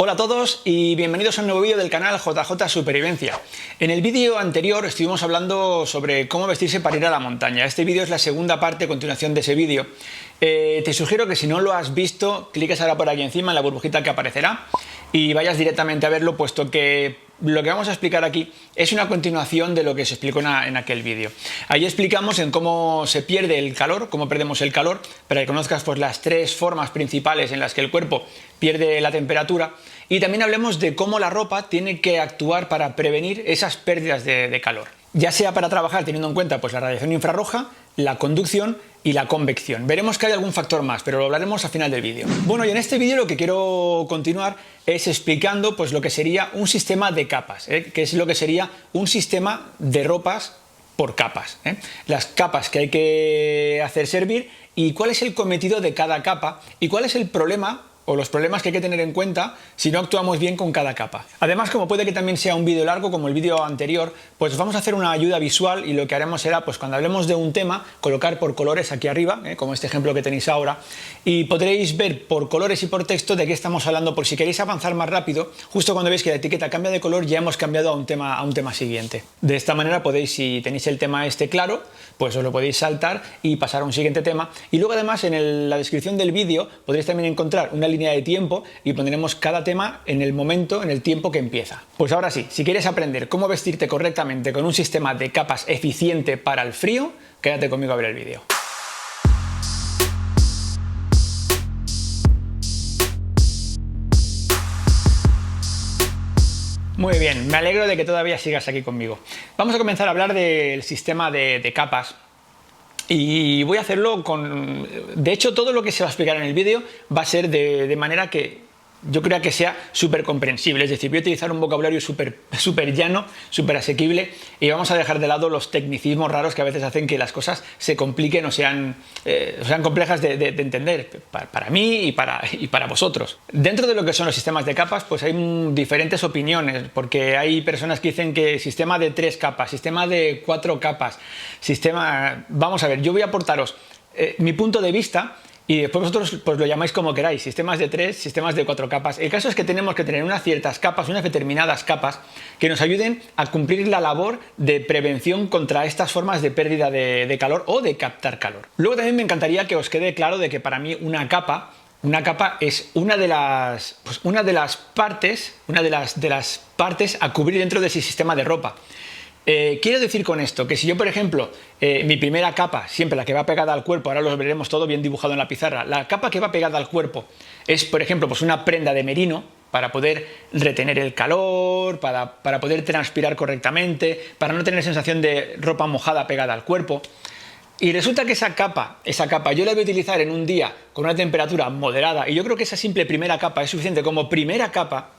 Hola a todos y bienvenidos a un nuevo vídeo del canal JJ Supervivencia. En el vídeo anterior estuvimos hablando sobre cómo vestirse para ir a la montaña. Este vídeo es la segunda parte, continuación de ese vídeo. Te sugiero que si no lo has visto, cliques ahora por aquí encima en la burbujita que aparecerá y vayas directamente a verlo, puesto que lo que vamos a explicar aquí es una continuación de lo que se explicó en aquel vídeo. Ahí explicamos en cómo se pierde el calor, cómo perdemos el calor, para que conozcas pues, las tres formas principales en las que el cuerpo pierde la temperatura, y también hablemos de cómo la ropa tiene que actuar para prevenir esas pérdidas de calor, ya sea para trabajar teniendo en cuenta pues, la radiación infrarroja, la conducción y la convección. Veremos que hay algún factor más, pero lo hablaremos al final del vídeo. Bueno, y en este vídeo lo que quiero continuar es explicando pues, lo que sería un sistema de capas, que es lo que sería un sistema de ropas por capas. Las capas que hay que hacer servir y cuál es el cometido de cada capa y cuál es el problema o los problemas que hay que tener en cuenta si no actuamos bien con cada capa. Además, como puede que también sea un vídeo largo como el vídeo anterior, pues vamos a hacer una ayuda visual y lo que haremos será, pues cuando hablemos de un tema, colocar por colores aquí arriba, como este ejemplo que tenéis ahora, y podréis ver por colores y por texto de qué estamos hablando, por si queréis avanzar más rápido, justo cuando veis que la etiqueta cambia de color ya hemos cambiado a un tema siguiente. De esta manera podéis, si tenéis el tema este claro, pues os lo podéis saltar y pasar a un siguiente tema, y luego además en la descripción del vídeo podréis también encontrar una línea de tiempo y pondremos cada tema en el momento, en el tiempo que empieza. Pues ahora sí, si quieres aprender cómo vestirte correctamente con un sistema de capas eficiente para el frío, quédate conmigo a ver el vídeo. Muy bien, me alegro de que todavía sigas aquí conmigo. Vamos a comenzar a hablar del sistema de capas. Y voy a hacerlo con... De hecho, todo lo que se va a explicar en el vídeo va a ser de manera que yo creo que sea súper comprensible. Es decir, voy a utilizar un vocabulario súper llano, súper asequible, y vamos a dejar de lado los tecnicismos raros que a veces hacen que las cosas se compliquen o sean complejas de entender para mí y para vosotros. Dentro de lo que son los sistemas de capas, pues hay diferentes opiniones, porque hay personas que dicen que sistema de 3 capas, sistema de 4 capas, sistema... Vamos a ver, yo voy a aportaros mi punto de vista, y después vosotros pues lo llamáis como queráis, sistemas de 3, sistemas de 4 capas. El caso es que tenemos que tener unas ciertas capas, unas determinadas capas que nos ayuden a cumplir la labor de prevención contra estas formas de pérdida de calor o de captar calor. Luego también me encantaría que os quede claro de que para mí una capa es una de las partes a cubrir dentro de ese sistema de ropa. Quiero decir con esto que si yo, por ejemplo, mi primera capa, siempre la que va pegada al cuerpo, ahora lo veremos todo bien dibujado en la pizarra, la capa que va pegada al cuerpo es, por ejemplo, pues una prenda de merino para poder retener el calor, para poder transpirar correctamente, para no tener sensación de ropa mojada pegada al cuerpo. Y resulta que esa capa yo la voy a utilizar en un día con una temperatura moderada, y yo creo que esa simple primera capa es suficiente como primera capa.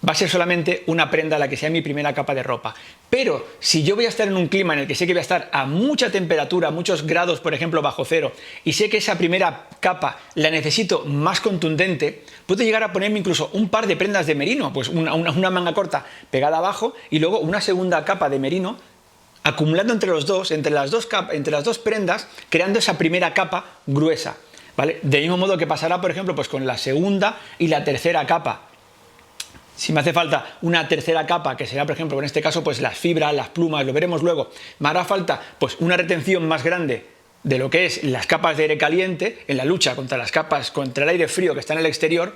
Va a ser solamente una prenda la que sea mi primera capa de ropa. Pero si yo voy a estar en un clima en el que sé que voy a estar a mucha temperatura, muchos grados, por ejemplo, bajo cero, y sé que esa primera capa la necesito más contundente, puedo llegar a ponerme incluso un par de prendas de merino, pues una manga corta pegada abajo y luego una segunda capa de merino, acumulando entre las dos prendas, creando esa primera capa gruesa, ¿vale? Del mismo modo que pasará, por ejemplo, pues con la segunda y la tercera capa. Si me hace falta una tercera capa, que será, por ejemplo, en este caso, pues las fibras, las plumas, lo veremos luego, me hará falta pues una retención más grande de lo que es las capas de aire caliente en la lucha contra el aire frío que está en el exterior,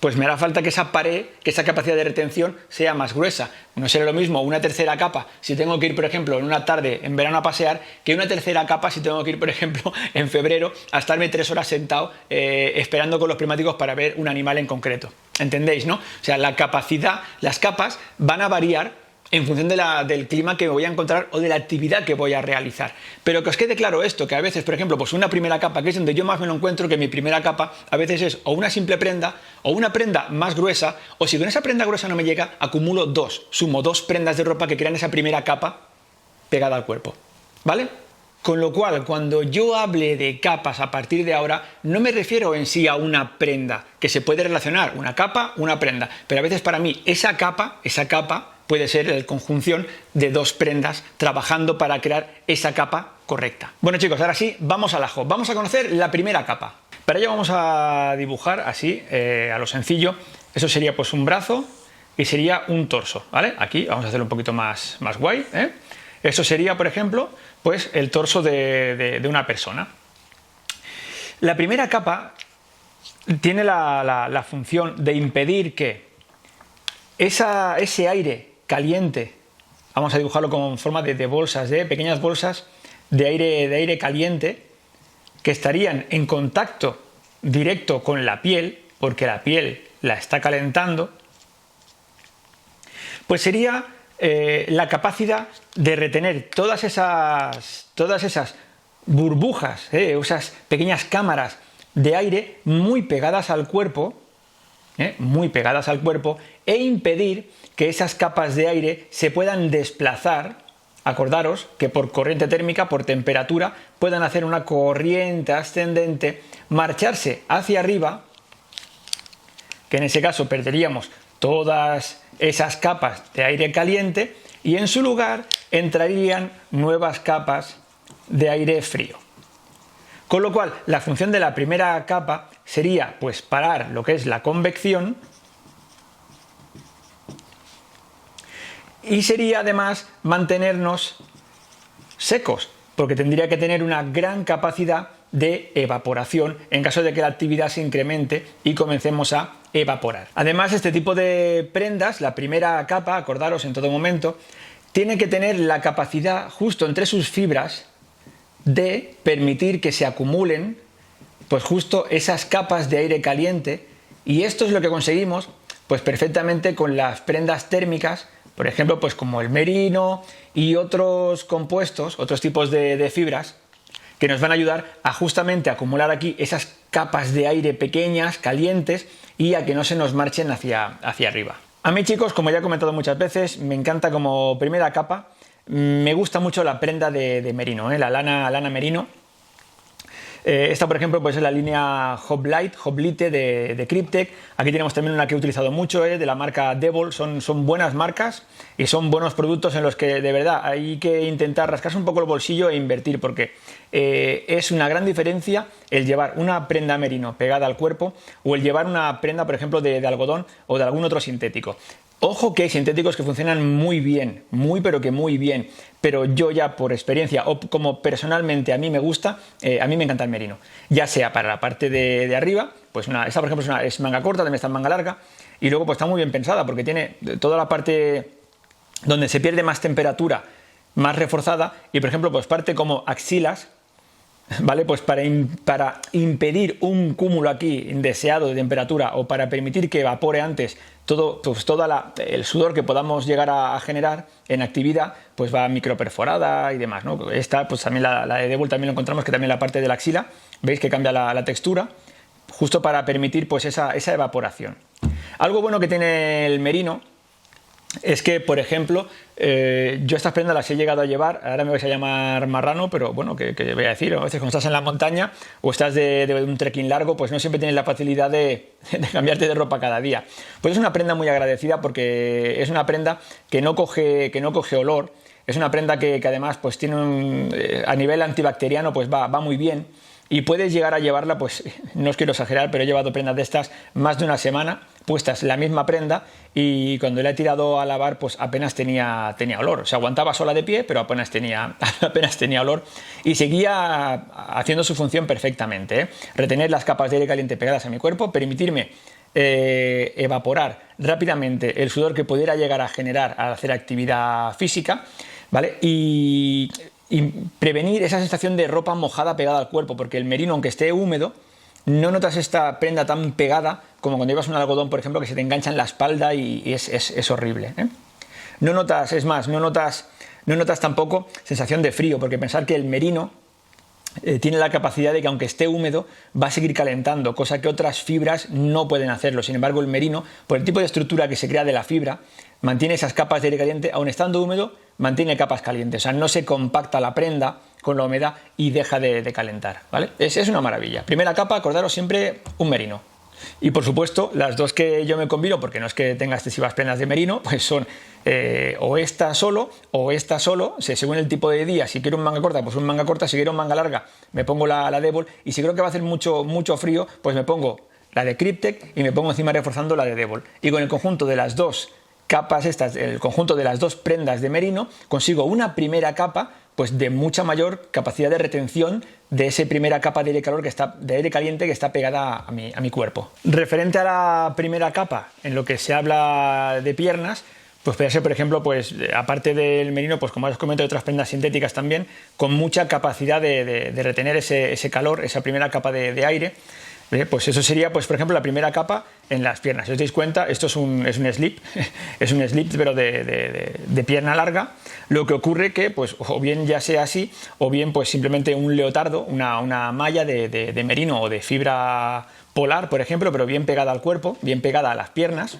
pues me hará falta que esa pared, que esa capacidad de retención sea más gruesa. No será lo mismo una tercera capa si tengo que ir, por ejemplo, en una tarde en verano a pasear, que una tercera capa si tengo que ir, por ejemplo, en febrero a estarme 3 horas sentado esperando con los prismáticos para ver un animal en concreto. ¿Entendéis, no? O sea, la capacidad, las capas van a variar en función del clima que me voy a encontrar o de la actividad que voy a realizar. Pero que os quede claro esto, que a veces, por ejemplo, pues una primera capa, que es donde yo más me lo encuentro, que mi primera capa a veces es o una simple prenda o una prenda más gruesa, o si con esa prenda gruesa no me llega, acumulo sumo dos prendas de ropa que crean esa primera capa pegada al cuerpo, ¿vale? Con lo cual, cuando yo hable de capas a partir de ahora, no me refiero en sí a una prenda, que se puede relacionar una capa, una prenda, pero a veces para mí esa capa puede ser la conjunción de dos prendas trabajando para crear esa capa correcta. Bueno chicos, ahora sí, vamos al ajo. Vamos a conocer la primera capa. Para ello vamos a dibujar así, a lo sencillo, Eso sería pues un brazo y sería un torso, ¿vale? Aquí vamos a hacerlo un poquito más guay, ¿eh? Eso sería, por ejemplo, pues el torso de una persona. La primera capa tiene la función de impedir que ese aire caliente, vamos a dibujarlo con forma de bolsas, de pequeñas bolsas de aire caliente, que estarían en contacto directo con la piel, porque la piel la está calentando, pues sería la capacidad de retener todas esas burbujas, esas pequeñas cámaras de aire muy pegadas al cuerpo, e impedir que esas capas de aire se puedan desplazar. Acordaros que por corriente térmica, por temperatura, puedan hacer una corriente ascendente, marcharse hacia arriba, que en ese caso perderíamos todas esas capas de aire caliente y en su lugar entrarían nuevas capas de aire frío. Con lo cual, la función de la primera capa sería pues parar lo que es la convección y sería además mantenernos secos, porque tendría que tener una gran capacidad de evaporación en caso de que la actividad se incremente y comencemos a evaporar. Además, este tipo de prendas, la primera capa, acordaros en todo momento, tiene que tener la capacidad justo entre sus fibras de permitir que se acumulen pues justo esas capas de aire caliente, y esto es lo que conseguimos pues perfectamente con las prendas térmicas, por ejemplo pues como el merino y otros compuestos, otros tipos de fibras que nos van a ayudar a justamente acumular aquí esas capas de aire pequeñas, calientes, y a que no se nos marchen hacia arriba. A mí, chicos, como ya he comentado muchas veces, me encanta como primera capa, me gusta mucho la prenda de merino, la lana merino. Esta, por ejemplo, pues es la línea Hoplite de Kryptek. Aquí tenemos también una que he utilizado mucho, de la marca Devil. Son buenas marcas y son buenos productos en los que de verdad hay que intentar rascarse un poco el bolsillo e invertir, porque es una gran diferencia el llevar una prenda merino pegada al cuerpo o el llevar una prenda, por ejemplo, de algodón o de algún otro sintético. Ojo que hay sintéticos que funcionan muy bien, pero que muy bien, pero yo ya por experiencia o como personalmente a mí me gusta, a mí me encanta el merino, ya sea para la parte de arriba, pues esta por ejemplo es manga corta, también está en manga larga, y luego pues está muy bien pensada porque tiene toda la parte donde se pierde más temperatura, más reforzada, y por ejemplo pues parte como axilas, ¿vale? Pues para impedir un cúmulo aquí indeseado de temperatura o para permitir que evapore antes todo el sudor que podamos llegar a generar en actividad, pues va microperforada y demás, ¿no? Esta, pues también la de Devil también lo encontramos, que también la parte de la axila, veis que cambia la textura, justo para permitir pues esa evaporación. Algo bueno que tiene el merino es que, por ejemplo, yo estas prendas las he llegado a llevar, ahora me vais a llamar marrano, pero bueno, que voy a decir, a veces cuando estás en la montaña o estás de un trekking largo, pues no siempre tienes la facilidad de cambiarte de ropa cada día. Pues es una prenda muy agradecida porque es una prenda que no coge olor, es una prenda que además pues tiene a nivel antibacteriano pues va muy bien. Y puedes llegar a llevarla, pues no os quiero exagerar, pero he llevado prendas de estas más de una semana, puestas la misma prenda, y cuando la he tirado a lavar, pues apenas tenía olor. O sea, aguantaba sola de pie, pero apenas tenía olor, y seguía haciendo su función perfectamente, retener las capas de aire caliente pegadas a mi cuerpo, permitirme evaporar rápidamente el sudor que pudiera llegar a generar al hacer actividad física, ¿vale? Y prevenir esa sensación de ropa mojada pegada al cuerpo, porque el merino, aunque esté húmedo, no notas esta prenda tan pegada como cuando llevas un algodón, por ejemplo, que se te engancha en la espalda y es horrible, ¿eh? No notas tampoco sensación de frío, porque pensar que el merino tiene la capacidad de que aunque esté húmedo va a seguir calentando, cosa que otras fibras no pueden hacerlo. Sin embargo, el merino, por el tipo de estructura que se crea de la fibra, mantiene esas capas de aire caliente, aun estando húmedo, mantiene capas calientes. O sea, no se compacta la prenda con la humedad y deja de calentar, ¿vale? Es una maravilla. Primera capa, acordaros siempre un merino. Y por supuesto, las dos que yo me combino, porque no es que tenga excesivas prendas de merino, pues son o esta solo, según el tipo de día. Si quiero un manga corta, pues un manga corta. Si quiero un manga larga, me pongo la Devil. Y si creo que va a hacer mucho frío, pues me pongo la de Kryptek, y me pongo encima reforzando la de Devol. Y con el conjunto de las dos capas estas, el conjunto de las dos prendas de merino, consigo una primera capa pues de mucha mayor capacidad de retención de esa primera capa de aire calor de aire caliente que está pegada a mi cuerpo. Referente a la primera capa, en lo que se habla de piernas, pues podría ser, por ejemplo, pues aparte del merino, pues como os comento, hay otras prendas sintéticas también, con mucha capacidad de retener ese calor, esa primera capa de aire. Pues eso sería, pues por ejemplo, la primera capa en las piernas. Si os dais cuenta, esto es un slip, es un slip pero de pierna larga. Lo que ocurre que, pues o bien ya sea así, o bien pues simplemente un leotardo, una malla de merino o de fibra polar, por ejemplo, pero bien pegada al cuerpo, bien pegada a las piernas,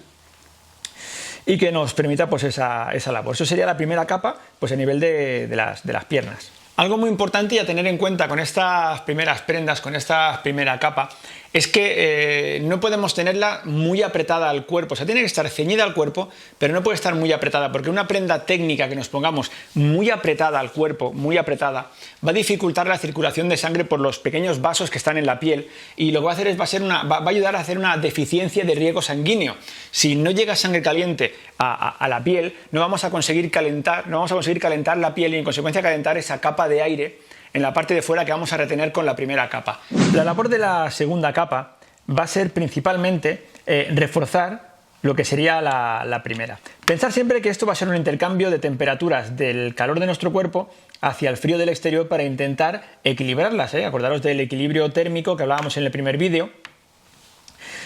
y que nos permita pues esa labor. Eso sería la primera capa pues a nivel de las piernas. Algo muy importante y a tener en cuenta con estas primeras prendas, con esta primera capa, es que no podemos tenerla muy apretada al cuerpo. O sea, tiene que estar ceñida al cuerpo, pero no puede estar muy apretada, porque una prenda técnica que nos pongamos muy apretada al cuerpo, muy apretada, va a dificultar la circulación de sangre por los pequeños vasos que están en la piel, y lo que va a hacer es va a ayudar a hacer una deficiencia de riego sanguíneo. Si no llega sangre caliente a la piel, no vamos a conseguir calentar la piel y en consecuencia calentar esa capa de aire en la parte de fuera que vamos a retener con la primera capa. La labor de la segunda capa va a ser principalmente reforzar lo que sería la primera. Pensar siempre que esto va a ser un intercambio de temperaturas del calor de nuestro cuerpo hacia el frío del exterior para intentar equilibrarlas. Acordaros del equilibrio térmico que hablábamos en el primer vídeo.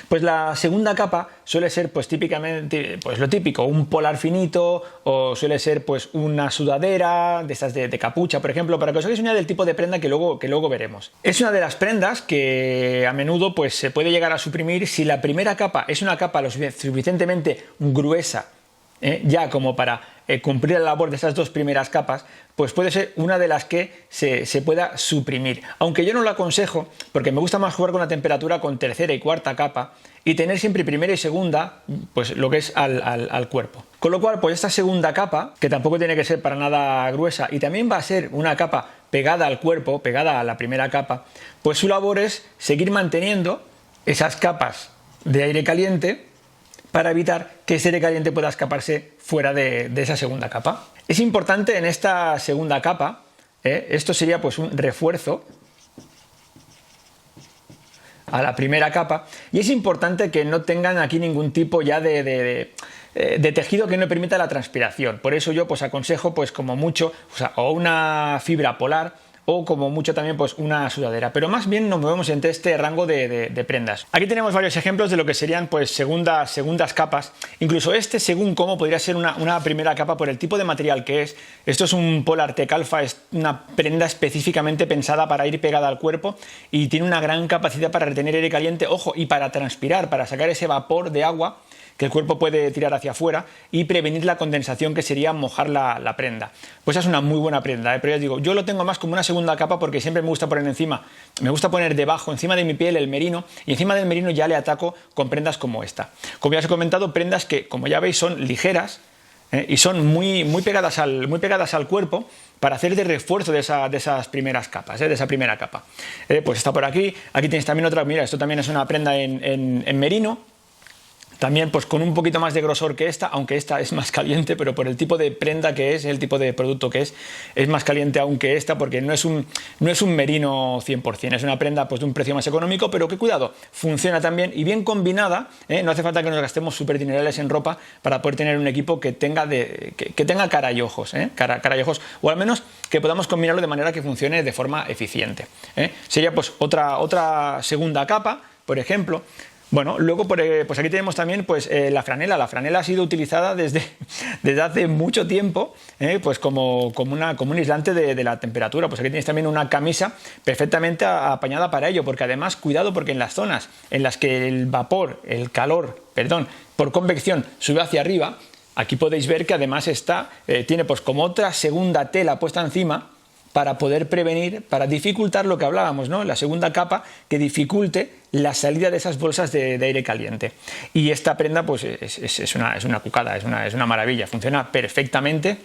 Pues la segunda capa suele ser pues típicamente pues lo típico, un polar finito, o suele ser pues una sudadera de estas de capucha, por ejemplo, para que os hagáis una idea del tipo de prenda que luego veremos. Es una de las prendas que a menudo pues se puede llegar a suprimir si la primera capa es una capa lo suficientemente gruesa, ya como para cumplir la labor de esas dos primeras capas, pues puede ser una de las que se pueda suprimir. Aunque yo no lo aconsejo, porque me gusta más jugar con la temperatura con tercera y cuarta capa y tener siempre primera y segunda, pues lo que es al cuerpo. Con lo cual, pues esta segunda capa, que tampoco tiene que ser para nada gruesa y también va a ser una capa pegada al cuerpo, pegada a la primera capa, pues su labor es seguir manteniendo esas capas de aire caliente para evitar que ese aire caliente pueda escaparse fuera de esa segunda capa. Es importante en esta segunda capa, esto sería pues un refuerzo a la primera capa, y es importante que no tengan aquí ningún tipo ya de tejido que no permita la transpiración. Por eso yo pues aconsejo pues como mucho, o una fibra polar, o como mucho también pues una sudadera, pero más bien nos movemos entre este rango de prendas. Aquí tenemos varios ejemplos de lo que serían pues segundas capas, incluso según cómo podría ser una primera capa por el tipo de material que es. Esto es un Polar Tech Alpha, es una prenda específicamente pensada para ir pegada al cuerpo y tiene una gran capacidad para retener aire caliente, ojo, y para transpirar, para sacar ese vapor de agua que el cuerpo puede tirar hacia afuera y prevenir la condensación, que sería mojar la prenda. Pues es una muy buena prenda, pero ya os digo, yo lo tengo más como una segunda capa porque siempre me gusta poner encima, me gusta poner debajo, encima de mi piel, el merino, y encima del merino ya le ataco con prendas como esta. Como ya os he comentado, prendas que, como ya veis, son ligeras y son muy pegadas al cuerpo, para hacer de refuerzo de esas primeras capas, de esa primera capa. Pues está por aquí tenéis también otra, mira, esto también es una prenda en merino. También pues con un poquito más de grosor que esta, aunque esta es más caliente, pero por el tipo de prenda que es, el tipo de producto que es más caliente aún que esta, porque no es un merino 100%, es una prenda pues de un precio más económico, pero que cuidado, funciona también y bien combinada, no hace falta que nos gastemos súper dinerales en ropa para poder tener un equipo que tenga cara y ojos, cara y ojos, o al menos que podamos combinarlo de manera que funcione de forma eficiente. Sería pues otra segunda capa, por ejemplo. Bueno, luego pues aquí tenemos también pues, la franela. La franela ha sido utilizada desde hace mucho tiempo pues como un aislante de la temperatura. Pues aquí tenéis también una camisa perfectamente apañada para ello, porque además, cuidado, porque en las zonas en las que el calor, por convección sube hacia arriba, aquí podéis ver que además tiene pues como otra segunda tela puesta encima, para poder prevenir, para dificultar lo que hablábamos, ¿no? La segunda capa que dificulte la salida de esas bolsas de aire caliente. Y esta prenda pues es una cucada, es una maravilla, funciona perfectamente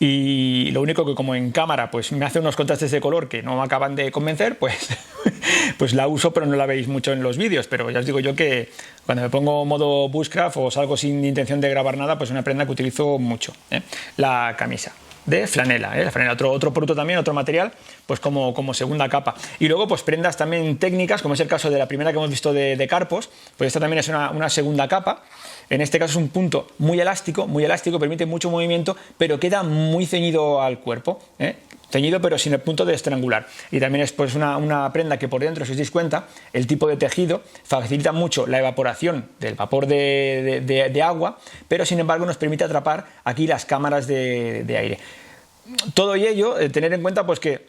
y lo único que como en cámara pues me hace unos contrastes de color que no me acaban de convencer, pues, pues la uso, pero no la veis mucho en los vídeos. Pero ya os digo yo que cuando me pongo modo bushcraft o salgo sin intención de grabar nada, pues es una prenda que utilizo mucho, ¿eh? La camisa de flanela, ¿eh? La flanela, otro producto también, otro material, pues como segunda capa. Y luego pues prendas también técnicas, como es el caso de la primera que hemos visto de Carpos, pues esta también es una segunda capa. En este caso es un punto muy elástico, permite mucho movimiento, pero queda muy ceñido al cuerpo, ¿eh? Ceñido pero sin el punto de estrangular. Y también es pues una prenda que por dentro, si os dais cuenta, el tipo de tejido facilita mucho la evaporación del vapor de agua, pero sin embargo nos permite atrapar aquí las cámaras de aire. Todo ello, tener en cuenta pues que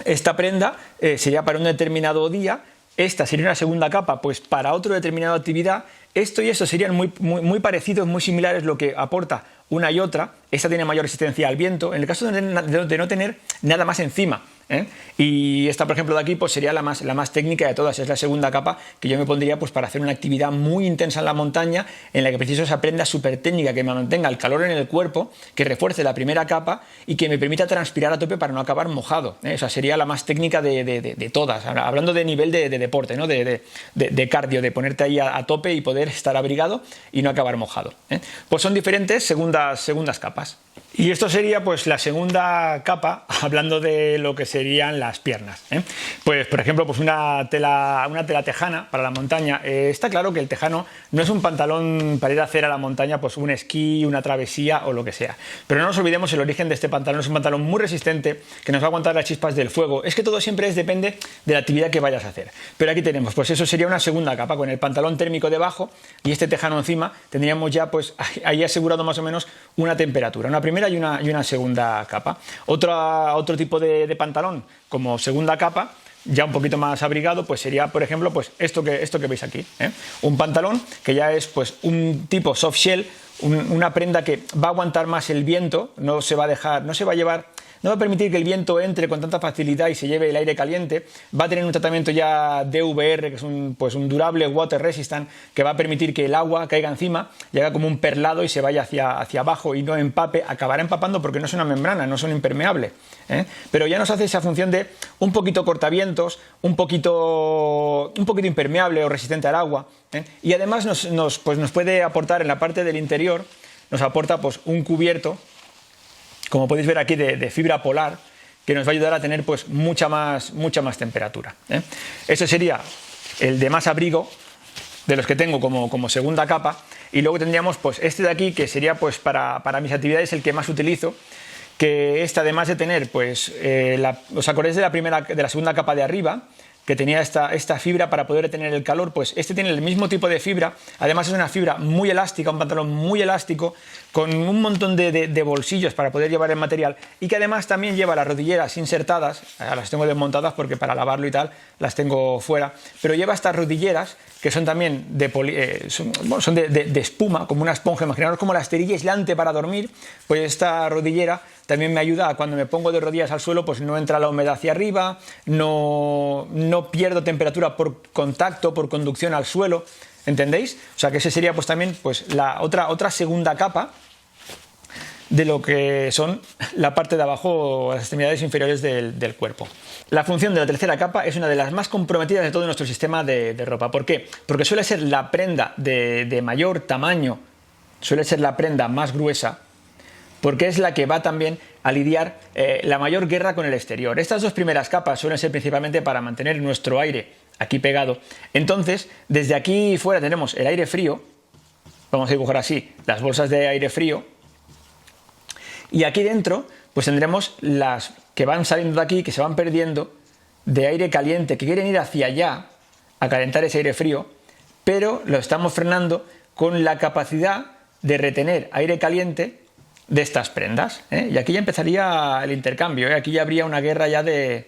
esta prenda sería para un determinado día, esta sería una segunda capa pues para otra determinada actividad. Esto y esto serían muy parecidos, muy similares, lo que aporta una y otra. Esta tiene mayor resistencia al viento, en el caso de no tener nada más encima, ¿eh? Y esta, por ejemplo, de aquí pues sería la más técnica de todas, es la segunda capa que yo me pondría pues para hacer una actividad muy intensa en la montaña, en la que preciso esa prenda súper técnica que me mantenga el calor en el cuerpo, que refuerce la primera capa y que me permita transpirar a tope para no acabar mojado, ¿eh? O sea, sería la más técnica de todas, hablando de nivel de deporte, ¿no? de cardio, de ponerte ahí a tope y poder estar abrigado y no acabar mojado, ¿eh? Pues son diferentes segundas capas. Y esto sería pues la segunda capa, hablando de lo que serían las piernas, ¿eh? Pues por ejemplo pues una tela tejana para la montaña. Está claro que el tejano no es un pantalón para ir a hacer a la montaña pues un esquí, una travesía o lo que sea, pero no nos olvidemos el origen de este pantalón. Es un pantalón muy resistente que nos va a aguantar las chispas del fuego. Es que todo siempre depende de la actividad que vayas a hacer, pero aquí tenemos pues eso sería una segunda capa con el pantalón térmico debajo y este tejano encima. Tendríamos ya pues ahí asegurado más o menos una temperatura, una primera y una segunda capa. Otro tipo de pantalón como segunda capa, ya un poquito más abrigado, pues sería por ejemplo pues esto que veis aquí, ¿eh? Un pantalón que ya es pues un tipo soft shell, una prenda que va a aguantar más el viento, no se va a permitir que el viento entre con tanta facilidad y se lleve el aire caliente. Va a tener un tratamiento ya DVR, que es un durable water resistant, que va a permitir que el agua caiga encima y haga como un perlado y se vaya hacia abajo y no empape. Acabará empapando porque no es una membrana, no es un impermeable, ¿eh? Pero ya nos hace esa función de un poquito cortavientos, un poquito impermeable o resistente al agua, ¿eh? Y además nos puede aportar en la parte del interior, nos aporta pues un cubierto, como podéis ver aquí, de fibra polar, que nos va a ayudar a tener pues mucha más temperatura, ¿eh? Ese sería el de más abrigo de los que tengo como segunda capa. Y luego tendríamos pues este de aquí, que sería pues para mis actividades el que más utilizo, que este, además de tener pues ¿os acordáis de la segunda capa de arriba, que tenía esta fibra para poder retener el calor? Pues este tiene el mismo tipo de fibra, además es una fibra muy elástica, un pantalón muy elástico, con un montón de bolsillos para poder llevar el material, y que además también lleva las rodilleras insertadas. Las tengo desmontadas porque para lavarlo y tal las tengo fuera, pero lleva estas rodilleras que son también son de espuma, como una esponja. Imaginaos como la esterilla aislante para dormir, pues esta rodillera también me ayuda a, cuando me pongo de rodillas al suelo, pues no entra la humedad hacia arriba, no pierdo temperatura por contacto, por conducción al suelo, ¿entendéis? O sea que ese sería pues también pues la otra segunda capa de lo que son la parte de abajo, las extremidades inferiores del cuerpo. La función de la tercera capa es una de las más comprometidas de todo nuestro sistema de ropa. ¿Por qué? Porque suele ser la prenda de mayor tamaño, suele ser la prenda más gruesa, porque es la que va también a lidiar la mayor guerra con el exterior. Estas dos primeras capas suelen ser principalmente para mantener nuestro aire aquí pegado. Entonces, desde aquí fuera tenemos el aire frío, vamos a dibujar así las bolsas de aire frío, y aquí dentro pues tendremos las que van saliendo de aquí, que se van perdiendo, de aire caliente, que quieren ir hacia allá a calentar ese aire frío, pero lo estamos frenando con la capacidad de retener aire caliente de estas prendas, ¿eh? Y aquí ya empezaría el intercambio, ¿eh? Aquí ya habría una guerra ya de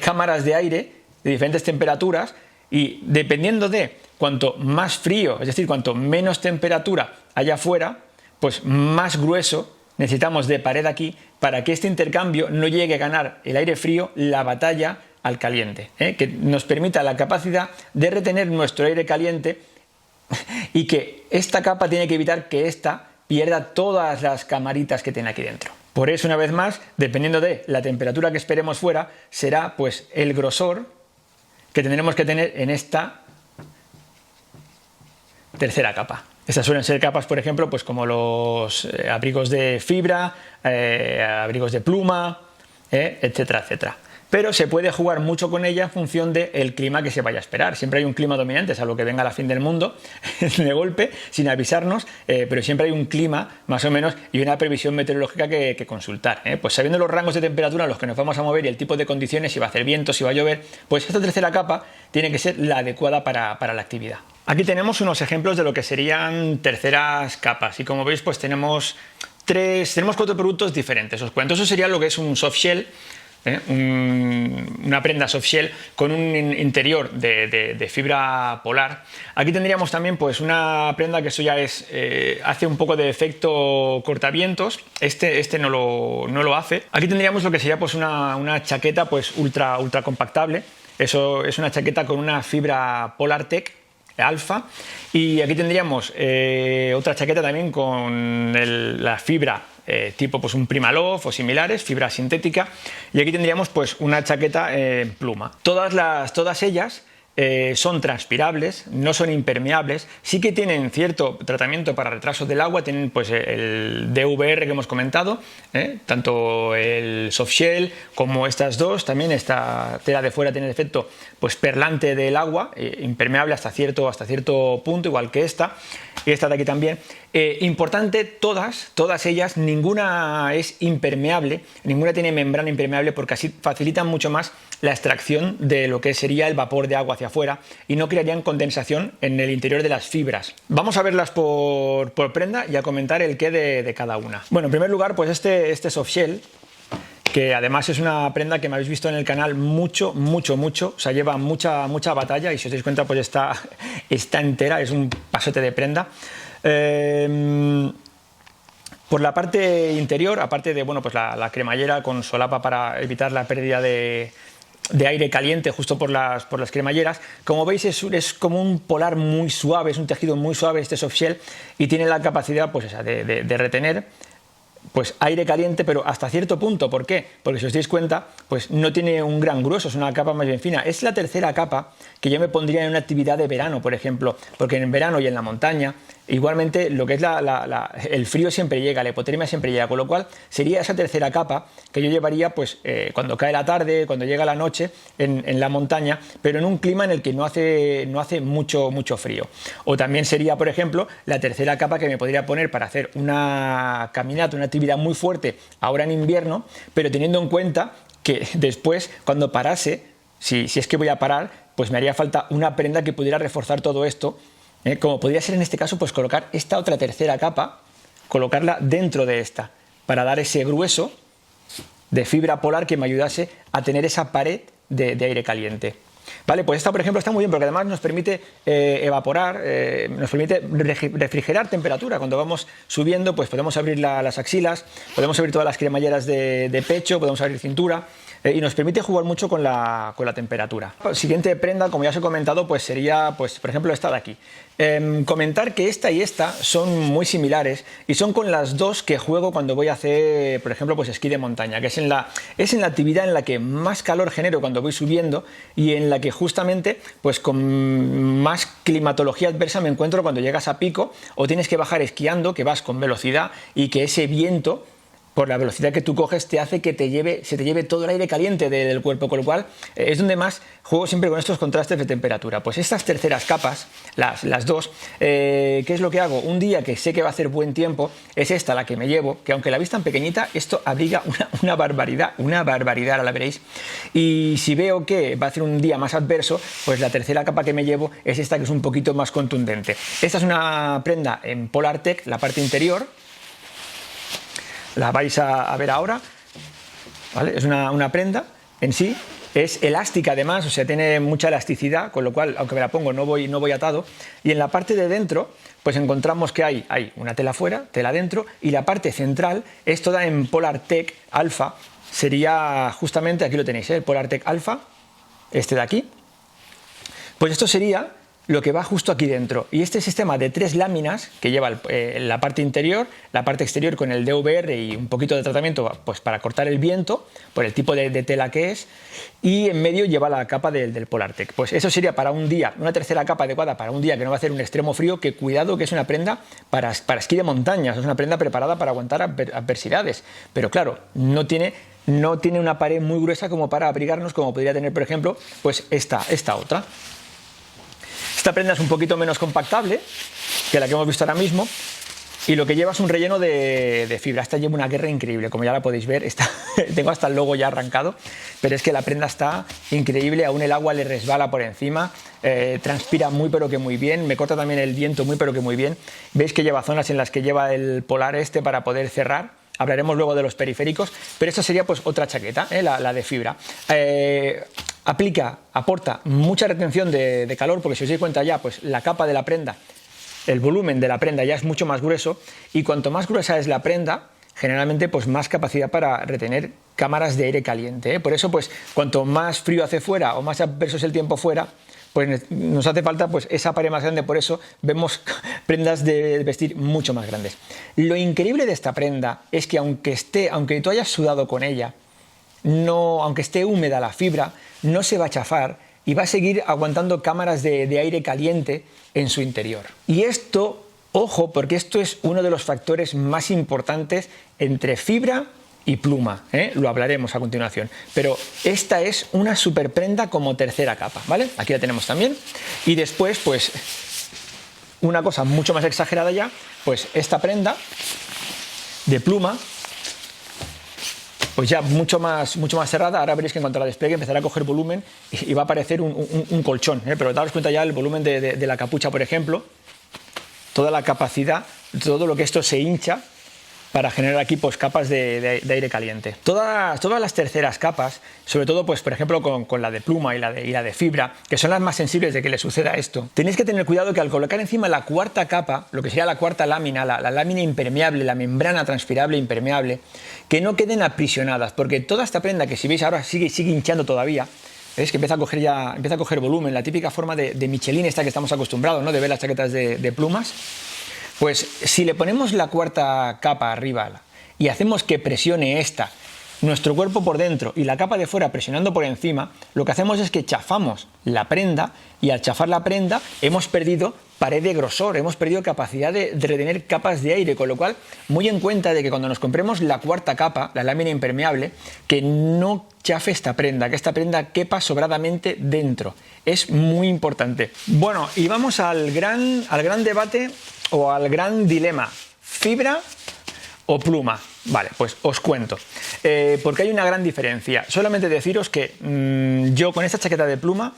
cámaras de aire de diferentes temperaturas, y dependiendo de cuanto más frío, es decir, cuanto menos temperatura haya afuera, pues más grueso necesitamos de pared aquí para que este intercambio no llegue a ganar el aire frío la batalla al caliente, ¿eh? Que nos permita la capacidad de retener nuestro aire caliente, y que esta capa tiene que evitar que esta pierda todas las camaritas que tiene aquí dentro. Por eso, una vez más, dependiendo de la temperatura que esperemos fuera, será pues el grosor que tendremos que tener en esta tercera capa. Estas suelen ser capas, por ejemplo, pues como los abrigos de fibra, abrigos de pluma, etcétera, etcétera. Pero se puede jugar mucho con ella en función del clima que se vaya a esperar. Siempre hay un clima dominante, salvo que venga la fin del mundo de golpe, sin avisarnos, pero siempre hay un clima, más o menos, y una previsión meteorológica que consultar. Pues sabiendo los rangos de temperatura en los que nos vamos a mover y el tipo de condiciones, si va a hacer viento, si va a llover, pues esta tercera capa tiene que ser la adecuada para la actividad. Aquí tenemos unos ejemplos de lo que serían terceras capas, y como veis, pues tenemos 4 productos diferentes. Os cuento, eso sería lo que es un soft shell, una prenda soft shell con un interior de fibra polar. Aquí tendríamos también pues una prenda que eso ya es hace un poco de efecto cortavientos. Este no lo hace. Aquí tendríamos lo que sería pues una chaqueta pues ultra compactable. Eso es una chaqueta con una fibra Polartec Alpha, y aquí tendríamos otra chaqueta también con la fibra tipo pues un Primaloft o similares, fibra sintética, y aquí tendríamos pues una chaqueta en pluma. Todas ellas son transpirables, no son impermeables, sí que tienen cierto tratamiento para retraso del agua, tienen pues el DVR que hemos comentado, tanto el soft shell como estas dos, también esta tela de fuera tiene el efecto pues perlante del agua, impermeable hasta cierto punto, igual que esta, y esta de aquí también. Importante, todas ellas, ninguna es impermeable, ninguna tiene membrana impermeable, porque así facilitan mucho más la extracción de lo que sería el vapor de agua hacia afuera y no crearían condensación en el interior de las fibras. Vamos a verlas por prenda y a comentar el qué de cada una. Bueno, en primer lugar, pues este soft shell, que además es una prenda que me habéis visto en el canal mucho, o sea, lleva mucha batalla, y si os dais cuenta pues está entera, es un pasote de prenda. Por la parte interior, aparte de bueno, pues la cremallera con solapa para evitar la pérdida de aire caliente justo por las cremalleras, como veis es como un polar muy suave, es un tejido muy suave este soft shell, y tiene la capacidad pues esa de retener pues aire caliente, pero hasta cierto punto. ¿Por qué? Porque si os dais cuenta, pues no tiene un gran grueso, es una capa más bien fina. Es la tercera capa que yo me pondría en una actividad de verano, por ejemplo, porque en verano y en la montaña, igualmente lo que es el frío siempre llega, la hipotermia siempre llega, con lo cual sería esa tercera capa que yo llevaría pues cuando cae la tarde, cuando llega la noche en la montaña, pero en un clima en el que no hace mucho frío. O también sería, por ejemplo, la tercera capa que me podría poner para hacer una caminata, una actividad muy fuerte ahora en invierno, pero teniendo en cuenta que después, cuando parase, si es que voy a parar, pues me haría falta una prenda que pudiera reforzar todo esto, como podría ser en este caso, pues colocar esta otra tercera capa, colocarla dentro de esta, para dar ese grueso de fibra polar que me ayudase a tener esa pared de aire caliente. Vale, pues esta, por ejemplo, está muy bien porque además nos permite evaporar, nos permite refrigerar temperatura. Cuando vamos subiendo, pues podemos abrir las axilas, podemos abrir todas las cremalleras de pecho, podemos abrir cintura, y nos permite jugar mucho con la temperatura. Siguiente prenda, como ya os he comentado, pues sería, pues, por ejemplo, esta de aquí. Comentar que esta y esta son muy similares y son con las dos que juego cuando voy a hacer, por ejemplo, pues esquí de montaña, que es en la actividad en la que más calor genero cuando voy subiendo, y en la que justamente pues con más climatología adversa me encuentro cuando llegas a pico o tienes que bajar esquiando, que vas con velocidad y que ese viento, por la velocidad que tú coges, te hace que se te lleve todo el aire caliente del cuerpo, con lo cual es donde más juego siempre con estos contrastes de temperatura. Pues estas terceras capas, las dos, ¿qué es lo que hago? Un día que sé que va a hacer buen tiempo, es esta la que me llevo, que aunque la veis tan pequeñita, esto abriga una barbaridad, ahora la veréis. Y si veo que va a hacer un día más adverso, pues la tercera capa que me llevo es esta, que es un poquito más contundente. Esta es una prenda en Polartec, la parte interior. La vais a ver ahora, ¿vale? Es una prenda en sí, es elástica además, o sea, tiene mucha elasticidad, con lo cual, aunque me la pongo, no voy atado. Y en la parte de dentro, pues encontramos que hay una tela fuera, tela dentro, y la parte central es toda en Polartec Alpha. Sería justamente, aquí lo tenéis, el Polartec Alpha, este de aquí. Pues esto sería lo que va justo aquí dentro. Y este sistema de 3 láminas que lleva la parte interior, la parte exterior con el DVR y un poquito de tratamiento pues para cortar el viento por el tipo de tela que es, y en medio lleva la capa del Polartec. Pues eso sería para un día, una tercera capa adecuada para un día que no va a hacer un extremo frío, que cuidado que es una prenda para esquí de montañas, es una prenda preparada para aguantar adversidades, pero claro, no tiene una pared muy gruesa como para abrigarnos, como podría tener, por ejemplo, pues esta otra. Esta prenda es un poquito menos compactable que la que hemos visto ahora mismo, y lo que lleva es un relleno de fibra. Esta lleva una guerra increíble, como ya la podéis ver. Tengo hasta el logo ya arrancado, pero es que la prenda está increíble, aún el agua le resbala por encima, transpira muy pero que muy bien, me corta también el viento muy pero que muy bien. Veis que lleva zonas en las que lleva el polar para poder cerrar. Hablaremos luego de los periféricos, pero esta sería pues otra chaqueta, la de fibra. Aporta mucha retención de calor, porque si os dais cuenta ya, pues la capa de la prenda, el volumen de la prenda ya es mucho más grueso, y cuanto más gruesa es la prenda, generalmente pues más capacidad para retener cámaras de aire caliente. Por eso pues cuanto más frío hace fuera o más adverso es el tiempo fuera, pues nos hace falta pues esa pared más grande. Por eso vemos prendas de vestir mucho más grandes. Lo increíble de esta prenda es que aunque tú hayas sudado con ella, aunque esté húmeda la fibra, no se va a chafar y va a seguir aguantando cámaras de aire caliente en su interior. Y esto, ojo, porque esto es uno de los factores más importantes entre fibra y pluma, lo hablaremos a continuación, pero esta es una super prenda como tercera capa, ¿vale? Aquí la tenemos también. Y después, pues, una cosa mucho más exagerada ya, pues esta prenda de pluma, pues ya mucho más cerrada. Ahora veréis que en cuanto la despliegue empezará a coger volumen y va a parecer un colchón, pero daros cuenta ya el volumen de la capucha, por ejemplo, toda la capacidad, todo lo que esto se hincha para generar aquí pues capas de aire caliente. Todas las terceras capas, sobre todo pues por ejemplo con la de pluma y la de fibra, que son las más sensibles de que le suceda esto, tenéis que tener cuidado que al colocar encima la cuarta capa, lo que sería la cuarta lámina, la lámina impermeable, la membrana transpirable impermeable, que no queden aprisionadas, porque toda esta prenda, que si veis ahora sigue hinchando todavía, veis que empieza a coger volumen, la típica forma de Michelin esta que estamos acostumbrados, ¿no?, de ver las chaquetas de plumas. Pues si le ponemos la cuarta capa arriba y hacemos que presione nuestro cuerpo por dentro y la capa de fuera presionando por encima, lo que hacemos es que chafamos la prenda, y al chafar la prenda hemos perdido pared de grosor, hemos perdido capacidad de retener capas de aire, con lo cual muy en cuenta de que cuando nos compremos la cuarta capa, la lámina impermeable, que no chafe esta prenda, que esta prenda quepa sobradamente dentro. Es muy importante. Bueno, y vamos al gran debate o al gran dilema: ¿fibra o pluma? Vale, pues os cuento, porque hay una gran diferencia. Solamente deciros que yo con esta chaqueta de pluma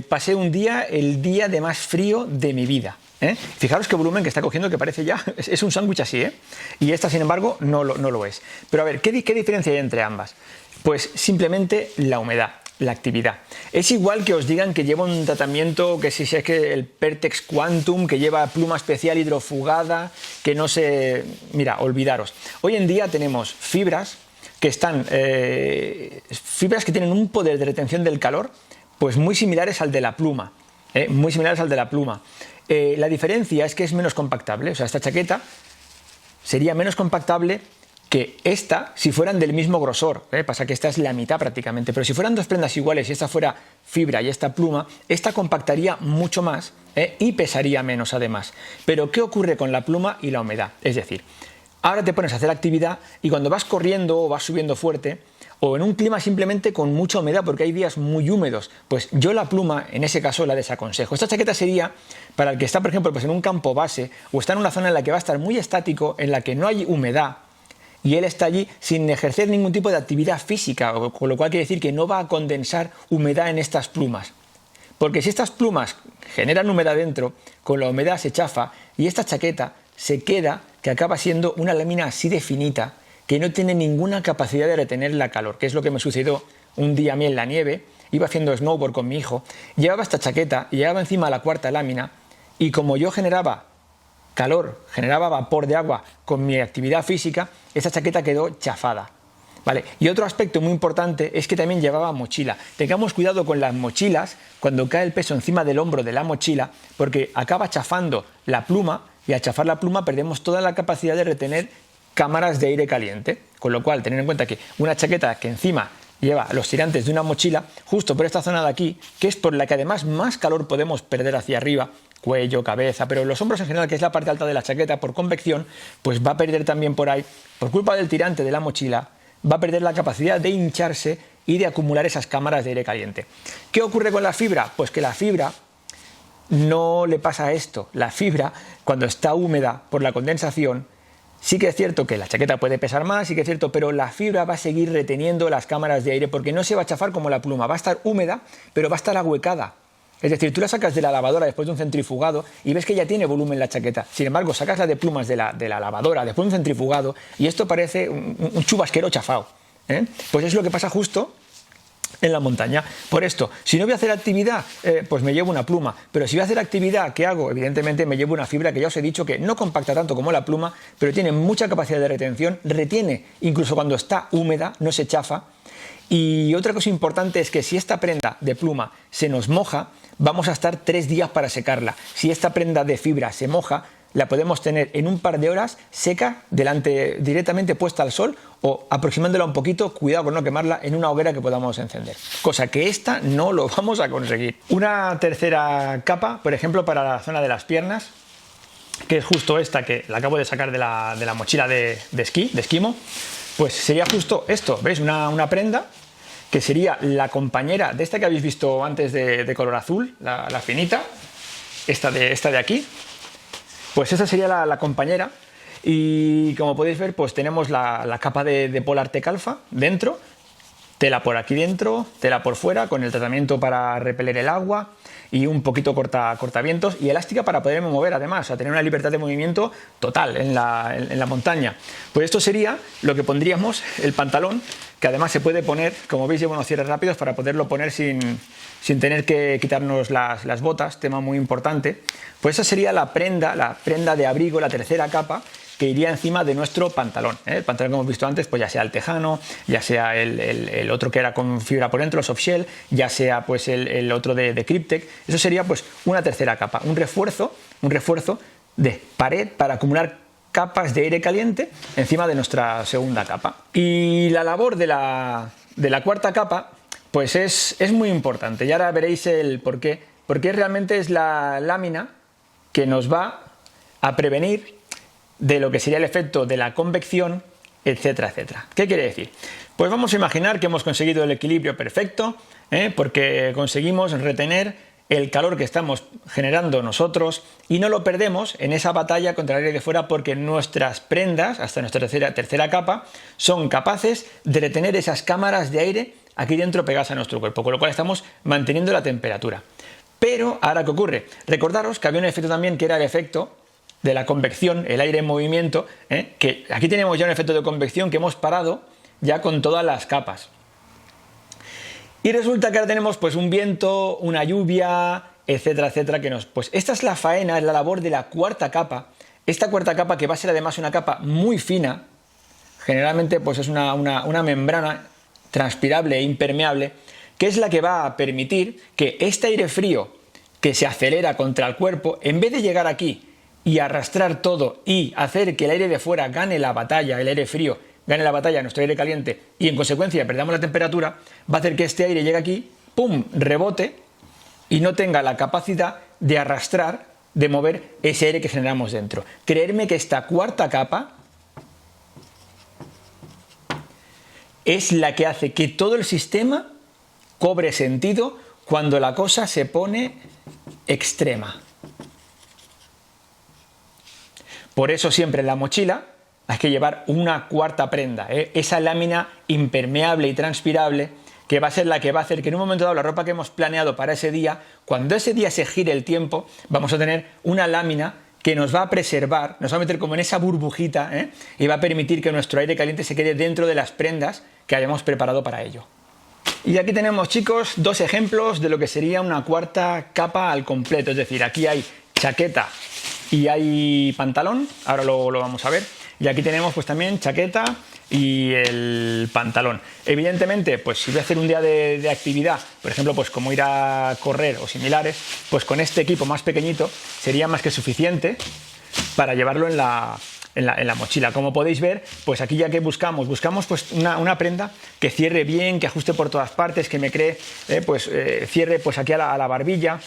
pasé el día de más frío de mi vida. Fijaros qué volumen que está cogiendo, que parece ya, es un sándwich así, y esta sin embargo no lo es. Pero a ver, ¿qué diferencia hay entre ambas? Pues simplemente la humedad, la actividad. Es igual que os digan que lleva un tratamiento, que si es que el Pertex Quantum, que lleva pluma especial hidrofugada, que no se... Mira, olvidaros. Hoy en día tenemos fibras que tienen un poder de retención del calor pues muy similares al de la pluma, muy similares al de la pluma. La diferencia es que es menos compactable, o sea, esta chaqueta sería menos compactable que esta si fueran del mismo grosor, pasa que esta es la mitad prácticamente, pero si fueran dos prendas iguales y esta fuera fibra y esta pluma, esta compactaría mucho más y pesaría menos además. Pero ¿qué ocurre con la pluma y la humedad? Es decir, ahora te pones a hacer actividad y cuando vas corriendo o vas subiendo fuerte, o en un clima simplemente con mucha humedad, porque hay días muy húmedos, pues yo la pluma en ese caso la desaconsejo. Esta chaqueta sería para el que está, por ejemplo, pues en un campo base, o está en una zona en la que va a estar muy estático, en la que no hay humedad, y él está allí sin ejercer ningún tipo de actividad física, con lo cual quiere decir que no va a condensar humedad en estas plumas. Porque si estas plumas generan humedad dentro, con la humedad se chafa, y esta chaqueta se queda, que acaba siendo una lámina así de finita, que no tiene ninguna capacidad de retener la calor, que es lo que me sucedió un día a mí en la nieve. Iba haciendo snowboard con mi hijo, llevaba esta chaqueta y llevaba encima la cuarta lámina, y como yo generaba calor, generaba vapor de agua con mi actividad física, esta chaqueta quedó chafada. ¿Vale? Y otro aspecto muy importante es que también llevaba mochila. Tengamos cuidado con las mochilas cuando cae el peso encima del hombro de la mochila, porque acaba chafando la pluma y al chafar la pluma perdemos toda la capacidad de retener cámaras de aire caliente. Con lo cual, tener en cuenta que una chaqueta que encima lleva los tirantes de una mochila, justo por esta zona de aquí, que es por la que además más calor podemos perder hacia arriba, cuello, cabeza, pero los hombros en general, que es la parte alta de la chaqueta, por convección, pues va a perder también por ahí, por culpa del tirante de la mochila, va a perder la capacidad de hincharse y de acumular esas cámaras de aire caliente. ¿Qué ocurre con la fibra? Pues que la fibra no le pasa esto. La fibra, cuando está húmeda por la condensación, sí que es cierto que la chaqueta puede pesar más, sí que es cierto, pero la fibra va a seguir reteniendo las cámaras de aire porque no se va a chafar como la pluma, va a estar húmeda, pero va a estar ahuecada. Es decir, tú la sacas de la lavadora después de un centrifugado y ves que ya tiene volumen la chaqueta. Sin embargo, sacas la de plumas de la lavadora después de un centrifugado y esto parece un chubasquero chafado. Pues es lo que pasa justo en la montaña. Por esto, si no voy a hacer actividad, pues me llevo una pluma. Pero si voy a hacer actividad, ¿qué hago? Evidentemente me llevo una fibra que ya os he dicho que no compacta tanto como la pluma, pero tiene mucha capacidad de retención, retiene incluso cuando está húmeda, no se chafa. Y otra cosa importante es que si esta prenda de pluma se nos moja, vamos a estar 3 días para secarla. Si esta prenda de fibra se moja, la podemos tener en un par de horas seca, directamente puesta al sol o aproximándola un poquito, cuidado con no quemarla, en una hoguera que podamos encender. Cosa que esta no lo vamos a conseguir. Una tercera capa, por ejemplo, para la zona de las piernas, que es justo esta que la acabo de sacar de la mochila de esquimo, pues sería justo esto, ¿veis? Una prenda que sería la compañera de esta que habéis visto antes de color azul, la finita, esta de aquí. Pues esa sería la compañera y como podéis ver pues tenemos la capa de Polartec Alpha dentro, tela por aquí dentro, tela por fuera con el tratamiento para repeler el agua y un poquito cortavientos y elástica para poderme mover además, a tener una libertad de movimiento total en la montaña. Pues esto sería lo que pondríamos el pantalón, que además se puede poner, como veis lleva unos cierres rápidos para poderlo poner sin tener que quitarnos las botas, tema muy importante. Pues esa sería la prenda de abrigo, la tercera capa, que iría encima de nuestro pantalón. El pantalón que hemos visto antes, pues ya sea el tejano, ya sea el otro que era con fibra por dentro, el soft shell, ya sea pues el otro de Kryptek. Eso sería pues una tercera capa, un refuerzo de pared para acumular capas de aire caliente encima de nuestra segunda capa. Y la labor de la cuarta capa pues es muy importante y ahora veréis el por qué. Porque realmente es la lámina que nos va a prevenir de lo que sería el efecto de la convección, etcétera, etcétera. ¿Qué quiere decir? Pues vamos a imaginar que hemos conseguido el equilibrio perfecto, porque conseguimos retener el calor que estamos generando nosotros y no lo perdemos en esa batalla contra el aire de fuera porque nuestras prendas, hasta nuestra tercera capa, son capaces de retener esas cámaras de aire aquí dentro pegadas a nuestro cuerpo, con lo cual estamos manteniendo la temperatura. Pero, ¿ahora qué ocurre? Recordaros que había un efecto también que era el efecto de la convección, el aire en movimiento, que aquí tenemos ya un efecto de convección que hemos parado ya con todas las capas. Y resulta que ahora tenemos pues un viento, una lluvia, etcétera, etcétera, pues esta es la faena, es la labor de la cuarta capa. Esta cuarta capa, que va a ser además una capa muy fina, generalmente pues es una membrana transpirable e impermeable, que es la que va a permitir que este aire frío que se acelera contra el cuerpo, en vez de llegar aquí y arrastrar todo y hacer que el aire de fuera gane la batalla, el aire frío gane la batalla a nuestro aire caliente y en consecuencia perdamos la temperatura, va a hacer que este aire llegue aquí, ¡pum!, rebote y no tenga la capacidad de arrastrar, de mover ese aire que generamos dentro. Creedme que esta cuarta capa es la que hace que todo el sistema cobre sentido cuando la cosa se pone extrema. Por eso siempre en la mochila hay que llevar una cuarta prenda, esa lámina impermeable y transpirable que va a ser la que va a hacer que en un momento dado la ropa que hemos planeado para ese día, cuando ese día se gire el tiempo, vamos a tener una lámina que nos va a preservar, nos va a meter como en esa burbujita y va a permitir que nuestro aire caliente se quede dentro de las prendas que hayamos preparado para ello. Y aquí tenemos, chicos, 2 ejemplos de lo que sería una cuarta capa al completo, es decir, aquí hay chaqueta y hay pantalón, ahora lo vamos a ver, y aquí tenemos pues también chaqueta, y el pantalón. Evidentemente, pues si voy a hacer un día de actividad, por ejemplo, pues como ir a correr o similares, pues con este equipo más pequeñito sería más que suficiente para llevarlo en la mochila. Como podéis ver, pues aquí ya que buscamos pues una prenda que cierre bien, que ajuste por todas partes, que me cree cierre pues aquí a la barbilla.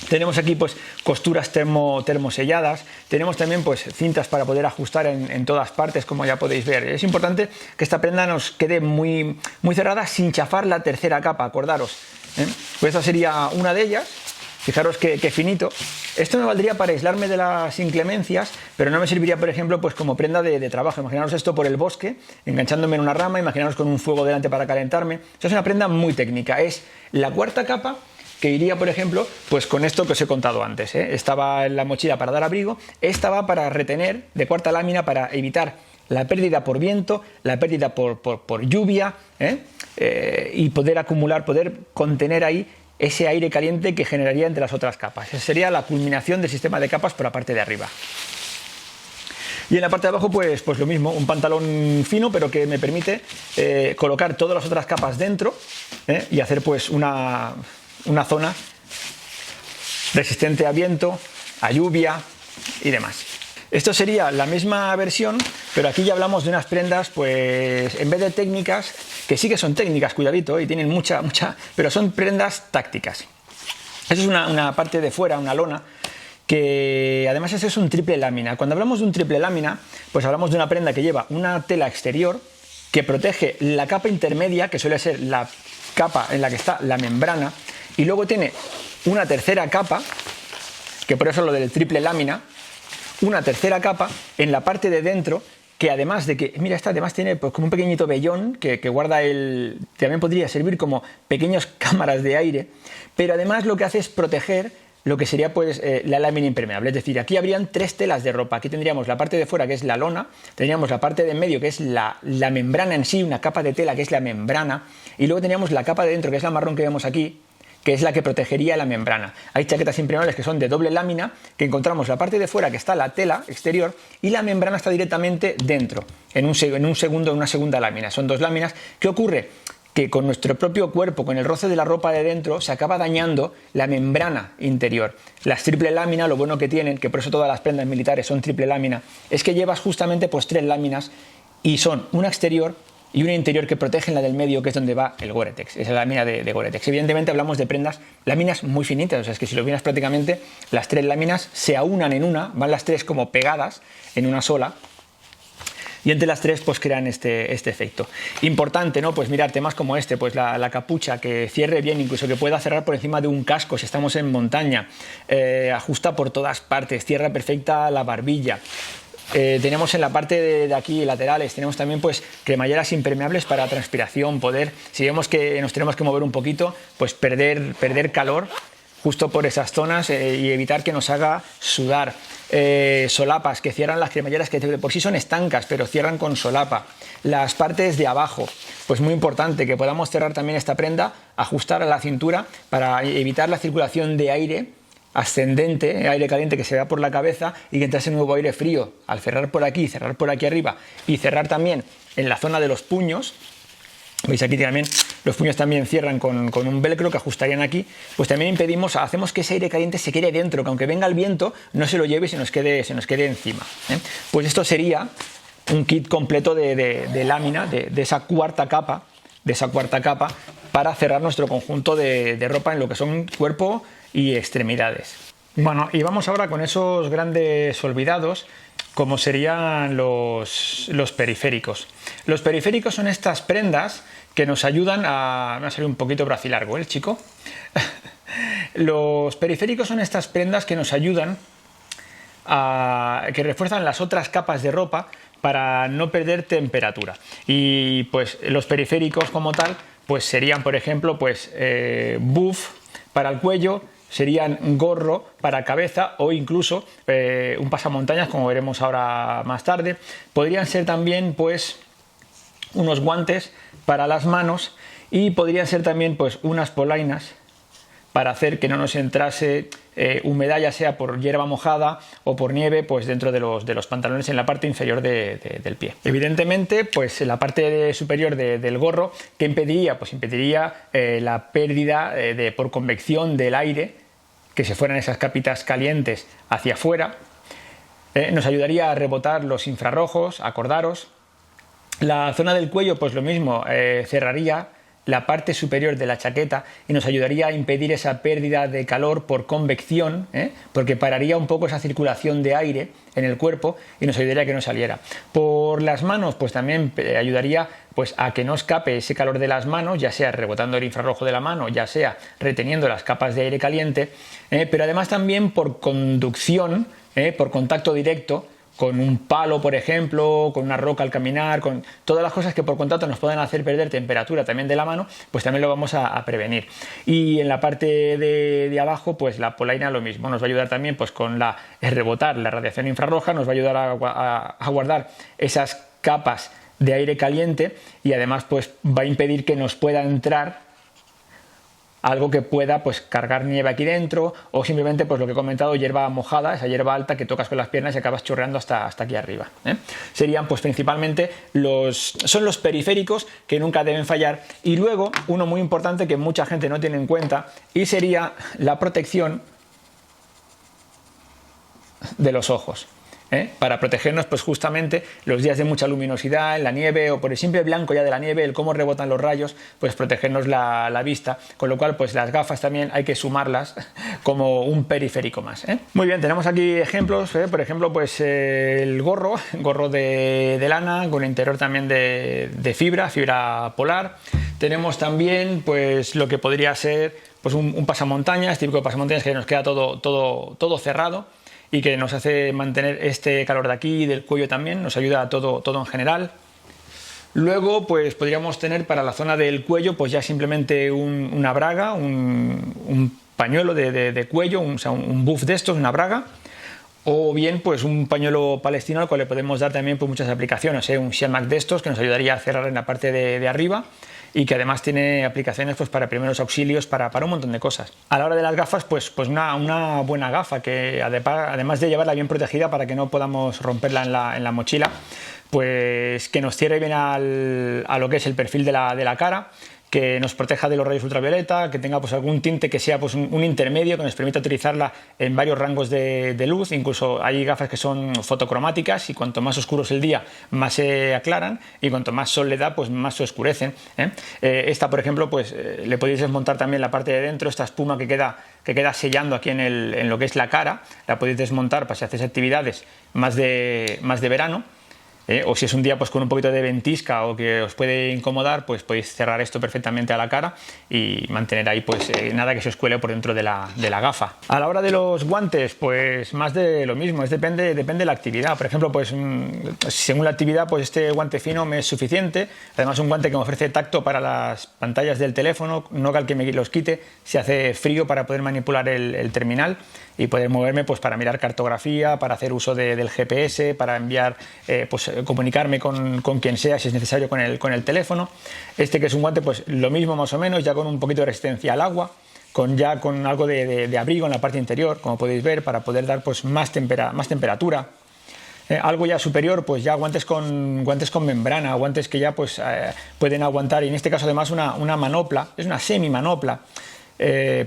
Tenemos aquí pues costuras termoselladas, tenemos también pues cintas para poder ajustar en todas partes, como ya podéis ver. Es importante que esta prenda nos quede muy cerrada sin chafar la tercera capa, acordaros, ¿eh? Pues esta sería una de ellas. Fijaros qué finito. Esto me valdría para aislarme de las inclemencias, pero no me serviría, por ejemplo, pues como prenda de trabajo. Imaginaros esto por el bosque, enganchándome en una rama, imaginaros con un fuego delante para calentarme. Esto es una prenda muy técnica. Es la cuarta capa que iría, por ejemplo, pues con esto que os he contado antes, ¿eh? Estaba en la mochila para dar abrigo, esta va para retener, de cuarta lámina, para evitar la pérdida por viento, la pérdida por lluvia, y poder acumular, poder contener ahí ese aire caliente que generaría entre las otras capas. Esa sería la culminación del sistema de capas por la parte de arriba. Y en la parte de abajo pues lo mismo, un pantalón fino pero que me permite colocar todas las otras capas dentro, y hacer pues una zona resistente a viento, a lluvia y demás. Esto sería la misma versión, pero aquí ya hablamos de unas prendas, pues en vez de técnicas, que sí que son técnicas, cuidadito, y tienen mucha, pero son prendas tácticas. Eso es una parte de fuera, una lona, que además ese es un triple lámina. Cuando hablamos de un triple lámina, pues hablamos de una prenda que lleva una tela exterior que protege la capa intermedia, que suele ser la capa en la que está la membrana, y luego tiene una tercera capa, que por eso lo del triple lámina, una tercera capa en la parte de dentro, que además de que, mira, esta además tiene pues como un pequeñito vellón que guarda también podría servir como pequeñas cámaras de aire, pero además lo que hace es proteger lo que sería pues la lámina impermeable. Es decir, aquí habrían tres telas de ropa. Aquí tendríamos la parte de fuera, que es la lona, tendríamos la parte de en medio, que es la membrana en sí, una capa de tela que es la membrana, y luego tendríamos la capa de dentro, que es la marrón que vemos aquí, que es la que protegería la membrana. Hay chaquetas impermeables que son de doble lámina, que encontramos la parte de fuera, que está la tela exterior, y la membrana está directamente dentro, en una segunda lámina. Son dos láminas. ¿Qué ocurre? Que con nuestro propio cuerpo, con el roce de la ropa de dentro, se acaba dañando la membrana interior. Las triple lámina, lo bueno que tienen, que por eso todas las prendas militares son triple lámina, es que llevas justamente pues tres láminas, y son una exterior y una interior que protegen la del medio, que es donde va el Gore-Tex. Esa es la lámina de Gore-Tex. Evidentemente hablamos de prendas, láminas muy finitas, o sea, es que si lo miras prácticamente, las tres láminas se aunan en una, van las tres como pegadas en una sola, y entre las tres pues crean este efecto. Importante, ¿no? Pues mirar temas como este, pues la capucha, que cierre bien, incluso que pueda cerrar por encima de un casco si estamos en montaña, ajusta por todas partes, cierra perfecta la barbilla. Tenemos en la parte de aquí laterales, tenemos también pues cremalleras impermeables para transpiración, si vemos que nos tenemos que mover un poquito, pues perder calor justo por esas zonas, y evitar que nos haga sudar. Solapas que cierran las cremalleras, que de por sí son estancas, pero cierran con solapa. Las partes de abajo, pues muy importante que podamos cerrar también esta prenda, ajustar a la cintura para evitar la circulación de aire ascendente, aire caliente que se va por la cabeza, y que entre ese nuevo aire frío. Al cerrar por aquí arriba, y cerrar también en la zona de los puños, veis aquí también los puños también cierran con un velcro que ajustarían aquí, pues también hacemos que ese aire caliente se quede dentro, que aunque venga el viento no se lo lleve y se nos quede encima, ¿eh? Pues esto sería un kit completo de lámina, de esa cuarta capa, para cerrar nuestro conjunto de ropa en lo que son cuerpo y extremidades. Bueno, y vamos ahora con esos grandes olvidados, como serían los periféricos. Los periféricos son estas prendas que nos ayudan a... Me va a salir un poquito bracilargo, ¿eh, chico? Los periféricos son estas prendas que nos ayudan que refuerzan las otras capas de ropa para no perder temperatura. Y pues los periféricos como tal, pues serían, por ejemplo, pues buff para el cuello, serían gorro para cabeza, o incluso un pasamontañas, como veremos ahora más tarde. Podrían ser también pues unos guantes para las manos, y podrían ser también pues unas polainas para hacer que no nos entrase humedad, ya sea por hierba mojada o por nieve, pues dentro de los pantalones en la parte inferior del pie. Evidentemente, pues en la parte superior del gorro, ¿qué impediría? Pues impediría la pérdida por convección del aire, que se fueran esas capitas calientes hacia afuera. Nos ayudaría a rebotar los infrarrojos, acordaros. La zona del cuello, pues lo mismo, cerraría la parte superior de la chaqueta y nos ayudaría a impedir esa pérdida de calor por convección, porque pararía un poco esa circulación de aire en el cuerpo y nos ayudaría a que no saliera. Por las manos, pues también ayudaría pues a que no escape ese calor de las manos, ya sea rebotando el infrarrojo de la mano, ya sea reteniendo las capas de aire caliente, pero además también por conducción, por contacto directo, con un palo, por ejemplo, con una roca al caminar, con todas las cosas que por contacto nos pueden hacer perder temperatura también de la mano, pues también lo vamos a prevenir. Y en la parte de abajo, pues la polaina lo mismo, nos va a ayudar también pues con el rebotar la radiación infrarroja, nos va a ayudar a guardar esas capas de aire caliente y además pues va a impedir que nos pueda entrar algo que pueda pues cargar nieve aquí dentro o simplemente pues lo que he comentado, hierba mojada, esa hierba alta que tocas con las piernas y acabas chorreando hasta aquí arriba. Serían pues principalmente son los periféricos que nunca deben fallar, y luego uno muy importante que mucha gente no tiene en cuenta y sería la protección de los ojos. Para protegernos pues justamente los días de mucha luminosidad en la nieve o por el simple blanco ya de la nieve, el cómo rebotan los rayos, pues protegernos la vista, con lo cual pues las gafas también hay que sumarlas como un periférico más. Muy bien, tenemos aquí ejemplos, por ejemplo pues el gorro de lana con interior también de fibra polar. Tenemos también pues lo que podría ser pues un pasamontañas, típico pasamontañas que nos queda todo cerrado y que nos hace mantener este calor de aquí y del cuello también, nos ayuda a todo en general. Luego pues podríamos tener para la zona del cuello pues ya simplemente una braga, un pañuelo de cuello, un buff de estos, una braga, o bien pues un pañuelo palestino al cual le podemos dar también pues muchas aplicaciones, un Shiamac de estos que nos ayudaría a cerrar en la parte de arriba y que además tiene aplicaciones pues para primeros auxilios, para un montón de cosas. A la hora de las gafas, pues una buena gafa que además de llevarla bien protegida para que no podamos romperla en la mochila, pues que nos cierre bien a lo que es el perfil de la cara, que nos proteja de los rayos ultravioleta, que tenga pues algún tinte que sea pues un intermedio que nos permita utilizarla en varios rangos de luz. Incluso hay gafas que son fotocromáticas y cuanto más oscuro es el día más se aclaran y cuanto más sol le da pues más se oscurecen. Esta por ejemplo pues le podéis desmontar también la parte de dentro, esta espuma que queda sellando aquí en lo que es la cara, la podéis desmontar para si hacéis actividades más de verano. O si es un día pues con un poquito de ventisca o que os puede incomodar, pues podéis cerrar esto perfectamente a la cara y mantener ahí pues nada que se os cuele por dentro de la gafa. A la hora de los guantes, pues más de lo mismo, depende de la actividad. Por ejemplo, pues según la actividad, pues este guante fino me es suficiente. Además, un guante que me ofrece tacto para las pantallas del teléfono, no que al que me los quite, se hace frío para poder manipular el terminal y poder moverme pues para mirar cartografía, para hacer uso del GPS, para enviar comunicarme con quien sea si es necesario con el teléfono. Este que es un guante pues lo mismo más o menos, ya con un poquito de resistencia al agua, con algo de abrigo en la parte interior, como podéis ver, para poder dar pues más temperatura. Algo ya superior, pues ya guantes con membrana, guantes que ya pues pueden aguantar, y en este caso además una manopla, es una semi manopla,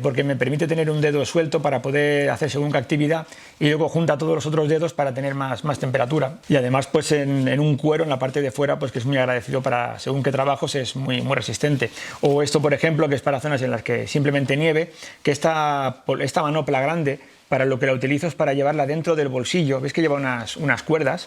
porque me permite tener un dedo suelto para poder hacer según qué actividad y luego junta todos los otros dedos para tener más temperatura, y además pues en un cuero en la parte de fuera pues que es muy agradecido para según qué trabajos, es muy resistente. O esto por ejemplo que es para zonas en las que simplemente nieve, que esta manopla grande para lo que la utilizo es para llevarla dentro del bolsillo. Veis que lleva unas cuerdas,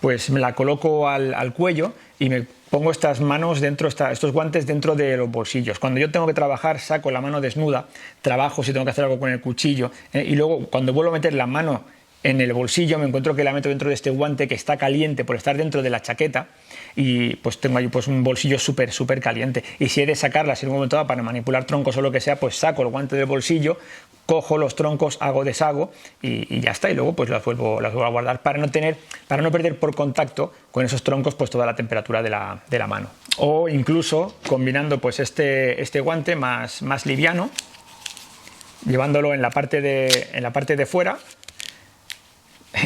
pues me la coloco al cuello y me pongo estas manos estos guantes dentro de los bolsillos. Cuando yo tengo que trabajar, saco la mano desnuda, trabajo si tengo que hacer algo con el cuchillo, y luego cuando vuelvo a meter la mano en el bolsillo me encuentro que la meto dentro de este guante que está caliente por estar dentro de la chaqueta, y pues tengo ahí pues un bolsillo súper caliente, y si he de sacarla en un momento dado para manipular troncos o lo que sea, pues saco el guante del bolsillo, cojo los troncos, hago deshago y ya está, y luego pues las vuelvo a guardar para no perder por contacto con esos troncos pues toda la temperatura de la mano. O incluso combinando pues este guante más liviano llevándolo en la parte de fuera,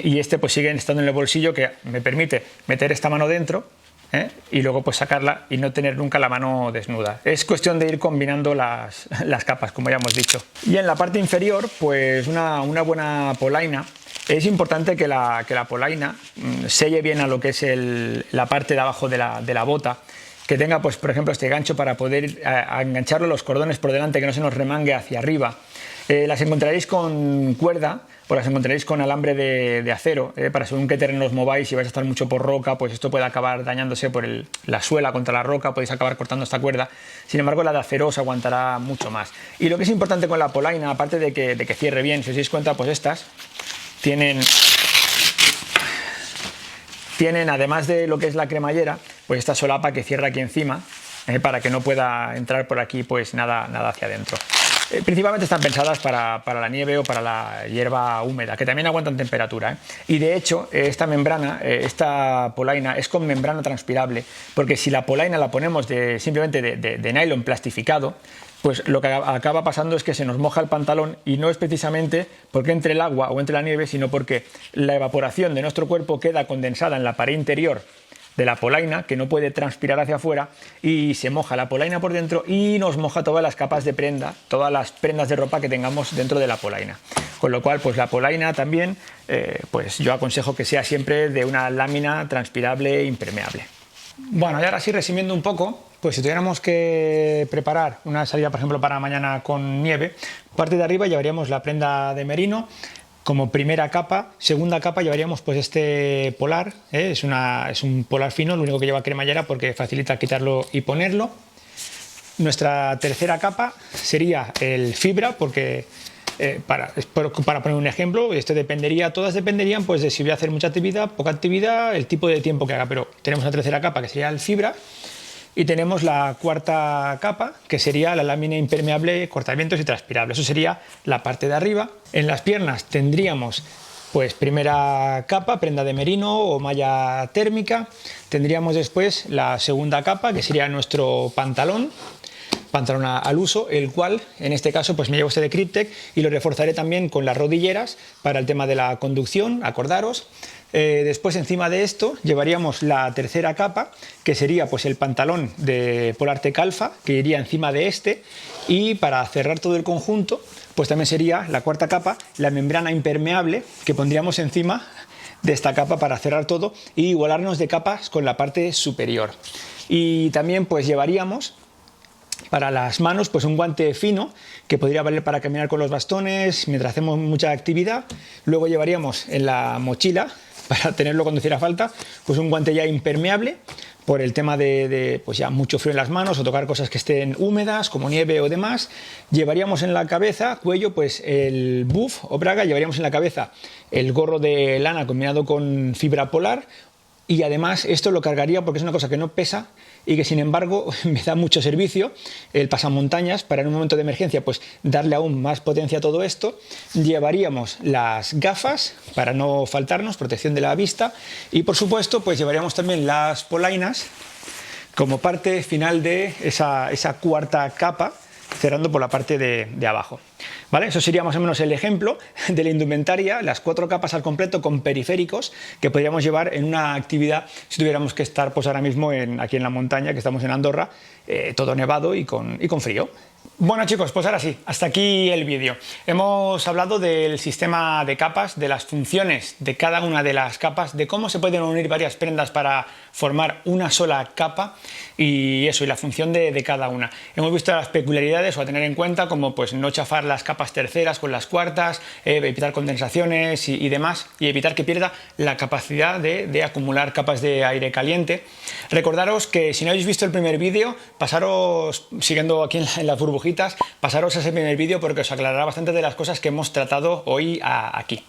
y este pues sigue estando en el bolsillo, que me permite meter esta mano dentro, y luego pues sacarla y no tener nunca la mano desnuda. Es cuestión de ir combinando las capas, como ya hemos dicho. Y en la parte inferior, pues una buena polaina. Es importante que la polaina selle bien a lo que es la parte de abajo de la bota, que tenga, pues por ejemplo, este gancho para poder engancharlo los cordones por delante, que no se nos remangue hacia arriba. Las encontraréis con cuerda o las encontraréis con alambre de acero, para según qué terreno os mováis. Si vais a estar mucho por roca, pues esto puede acabar dañándose por la suela contra la roca, podéis acabar cortando esta cuerda. Sin embargo, la de acero os aguantará mucho más. Y lo que es importante con la polaina, aparte de que cierre bien, si os dais cuenta, pues estas tienen, además de lo que es la cremallera, pues esta solapa que cierra aquí encima, para que no pueda entrar por aquí pues nada hacia adentro. Principalmente están pensadas para la nieve o para la hierba húmeda, que también aguantan temperatura, y de hecho esta membrana, esta polaina es con membrana transpirable, porque si la polaina la ponemos simplemente de nylon plastificado, pues lo que acaba pasando es que se nos moja el pantalón, y no es precisamente porque entre el agua o entre la nieve, sino porque la evaporación de nuestro cuerpo queda condensada en la pared interior de la polaina, que no puede transpirar hacia afuera, y se moja la polaina por dentro y nos moja todas las capas de prenda, todas las prendas de ropa que tengamos dentro de la polaina. Con lo cual, pues la polaina también, pues yo aconsejo que sea siempre de una lámina transpirable impermeable. Bueno, y ahora sí, resumiendo un poco, pues si tuviéramos que preparar una salida, por ejemplo, para mañana con nieve, parte de arriba llevaríamos la prenda de merino. Como primera capa, segunda capa llevaríamos pues este polar, es un polar fino, lo único que lleva cremallera porque facilita quitarlo y ponerlo. Nuestra tercera capa sería el fibra, porque para poner un ejemplo, todas dependerían pues de si voy a hacer mucha actividad, poca actividad, el tipo de tiempo que haga, pero tenemos una tercera capa que sería el fibra. Y tenemos la cuarta capa, que sería la lámina impermeable, cortavientos y transpirable. Eso sería la parte de arriba. En las piernas tendríamos, pues, primera capa, prenda de merino o malla térmica. Tendríamos después la segunda capa, que sería nuestro pantalón al uso, el cual en este caso pues me llevo este de Kryptek, y lo reforzaré también con las rodilleras para el tema de la conducción, acordaros. Después, encima de esto, llevaríamos la tercera capa, que sería pues el pantalón de Polartec Alpha, que iría encima de este, y para cerrar todo el conjunto pues también sería la cuarta capa, la membrana impermeable, que pondríamos encima de esta capa para cerrar todo y igualarnos de capas con la parte superior. Y también pues llevaríamos para las manos pues un guante fino, que podría valer para caminar con los bastones mientras hacemos mucha actividad. Luego llevaríamos en la mochila, para tenerlo cuando hiciera falta, pues un guante ya impermeable, por el tema de pues ya mucho frío en las manos o tocar cosas que estén húmedas como nieve o demás. Llevaríamos en la cabeza, cuello, pues el buff o braga. Llevaríamos en la cabeza el gorro de lana combinado con fibra polar, y además esto lo cargaría porque es una cosa que no pesa y que sin embargo me da mucho servicio, el pasamontañas, para en un momento de emergencia pues darle aún más potencia a todo esto. Llevaríamos las gafas para no faltarnos, protección de la vista, y por supuesto pues llevaríamos también las polainas como parte final de esa cuarta capa, cerrando por la parte de abajo. ¿Vale? Eso sería más o menos el ejemplo de la indumentaria, las 4 capas al completo con periféricos que podríamos llevar en una actividad si tuviéramos que estar pues ahora mismo aquí en la montaña, que estamos en Andorra, todo nevado y con frío. Bueno chicos, pues ahora sí, hasta aquí el vídeo. Hemos hablado del sistema de capas, de las funciones de cada una de las capas, de cómo se pueden unir varias prendas para formar una sola capa, y eso, y la función de cada una. Hemos visto las peculiaridades o a tener en cuenta, como pues no chafar las capas terceras con las cuartas, evitar condensaciones y demás, y evitar que pierda la capacidad de acumular capas de aire caliente. Recordaros que si no habéis visto el primer vídeo, pasaros, siguiendo aquí en las burbujitas, pasaros a ese primer vídeo porque os aclarará bastante de las cosas que hemos tratado hoy aquí.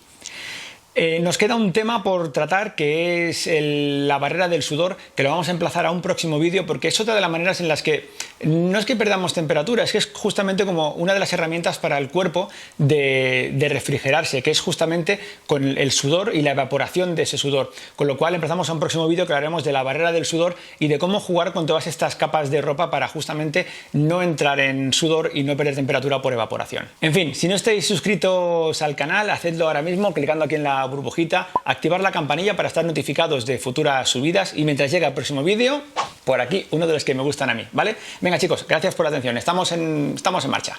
Nos queda un tema por tratar, que es la barrera del sudor, que lo vamos a emplazar a un próximo vídeo, porque es otra de las maneras en las que no es que perdamos temperatura, es que es justamente como una de las herramientas para el cuerpo de refrigerarse, que es justamente con el sudor y la evaporación de ese sudor. Con lo cual empezamos a un próximo vídeo que hablaremos de la barrera del sudor y de cómo jugar con todas estas capas de ropa para justamente no entrar en sudor y no perder temperatura por evaporación. En fin, si no estáis suscritos al canal, hacedlo ahora mismo clicando aquí en la burbujita, activar la campanilla para estar notificados de futuras subidas y mientras llega el próximo vídeo, por aquí uno de los que me gustan a mí, ¿vale? Venga chicos, gracias por la atención, estamos en marcha.